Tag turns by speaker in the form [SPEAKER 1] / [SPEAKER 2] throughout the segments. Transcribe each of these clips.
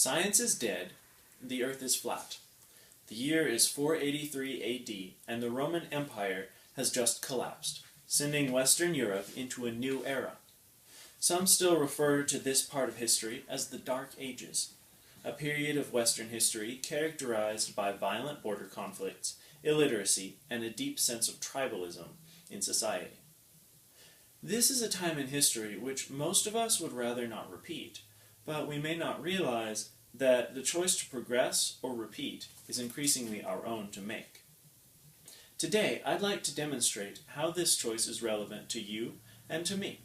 [SPEAKER 1] Science is dead, the earth is flat. The year is 483 AD, and the Roman Empire has just collapsed, sending Western Europe into a new era. Some still refer to this part of history as the Dark Ages, a period of Western history characterized by violent border conflicts, illiteracy, and a deep sense of tribalism in society. This is a time in history which most of us would rather not repeat, but we may not realize that the choice to progress or repeat is increasingly our own to make. Today, I'd like to demonstrate how this choice is relevant to you and to me,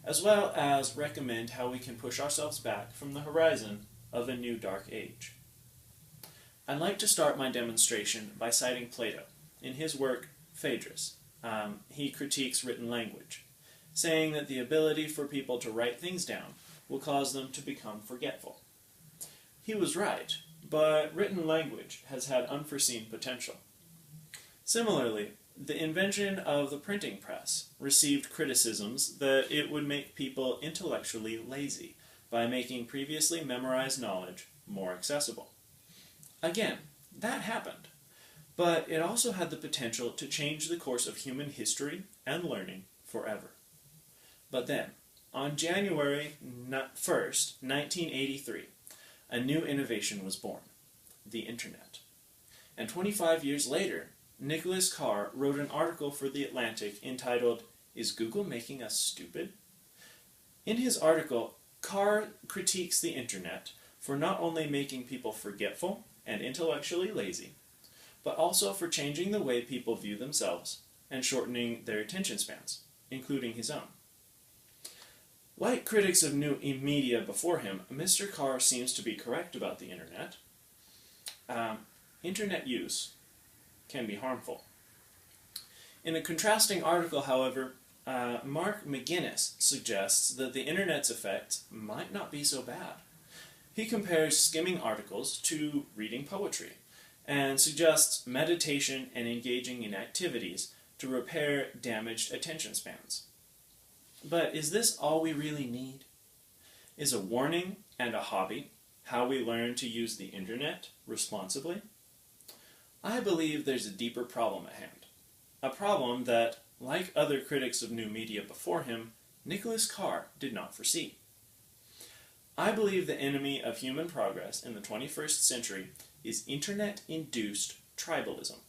[SPEAKER 1] as well as recommend how we can push ourselves back from the horizon of a new dark age. I'd like to start my demonstration by citing Plato in his work Phaedrus. He critiques written language, saying that the ability for people to write things down will cause them to become forgetful. He was right, but written language has had unforeseen potential. Similarly, the invention of the printing press received criticisms that it would make people intellectually lazy by making previously memorized knowledge more accessible. Again, that happened, but it also had the potential to change the course of human history and learning forever. But then, on January 1st, 1983, a new innovation was born, the Internet. And 25 years later, Nicholas Carr wrote an article for The Atlantic entitled, "Is Google Making Us Stupid?" In his article, Carr critiques the Internet for not only making people forgetful and intellectually lazy, but also for changing the way people view themselves and shortening their attention spans, including his own. Like critics of new media before him, Mr. Carr seems to be correct about the Internet. Internet use can be harmful. In a contrasting article, however, Mark McGuinness suggests that the Internet's effects might not be so bad. He compares skimming articles to reading poetry, and suggests meditation and engaging in activities to repair damaged attention spans. But is this all we really need? Is a warning and a hobby how we learn to use the Internet responsibly? I believe there's a deeper problem at hand. A problem that, like other critics of new media before him, Nicholas Carr did not foresee. I believe the enemy of human progress in the 21st century is Internet-induced tribalism.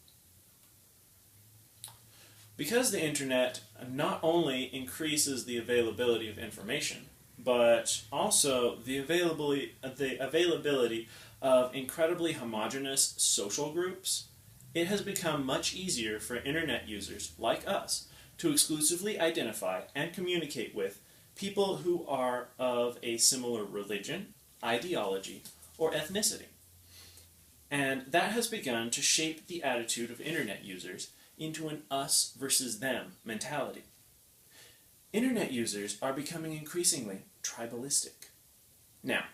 [SPEAKER 1] Because the Internet not only increases the availability of information, but also the availability of incredibly homogeneous social groups, it has become much easier for Internet users like us to exclusively identify and communicate with people who are of a similar religion, ideology, or ethnicity. And that has begun to shape the attitude of Internet users into an us versus them mentality. Internet users are becoming increasingly tribalistic. Now,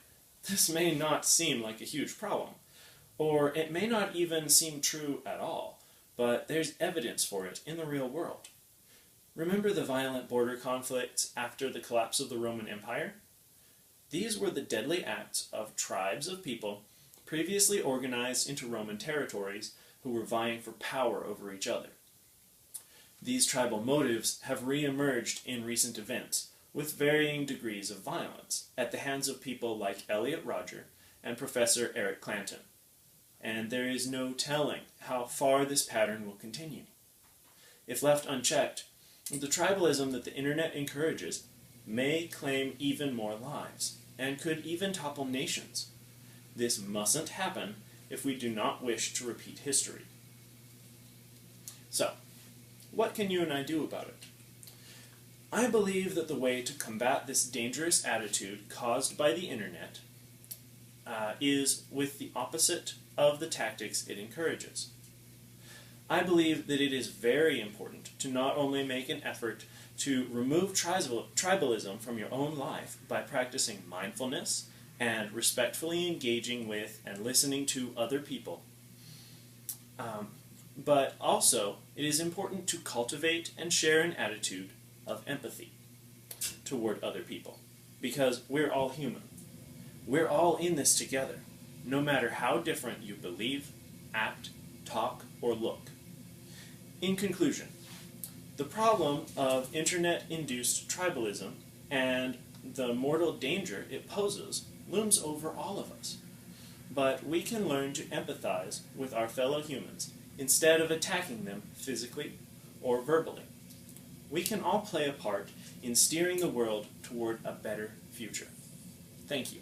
[SPEAKER 1] this may not seem like a huge problem, or it may not even seem true at all, but there's evidence for it in the real world. Remember the violent border conflicts after the collapse of the Roman Empire? These were the deadly acts of tribes of people previously organized into Roman territories who were vying for power over each other. These tribal motives have re-emerged in recent events, with varying degrees of violence, at the hands of people like Elliot Rodger and Professor Eric Clanton. And there is no telling how far this pattern will continue. If left unchecked, the tribalism that the Internet encourages may claim even more lives, and could even topple nations. This mustn't happen if we do not wish to repeat history. So, what can you and I do about it? I believe that the way to combat this dangerous attitude caused by the Internet is with the opposite of the tactics it encourages. I believe that it is very important to not only make an effort to remove tribalism from your own life by practicing mindfulness and respectfully engaging with and listening to other people, but also it is important to cultivate and share an attitude of empathy toward other people, because we're all human. We're all in this together, no matter how different you believe, act, talk, or look. In conclusion, the problem of internet-induced tribalism and the mortal danger it poses looms over all of us. But we can learn to empathize with our fellow humans instead of attacking them physically or verbally. We can all play a part in steering the world toward a better future. Thank you.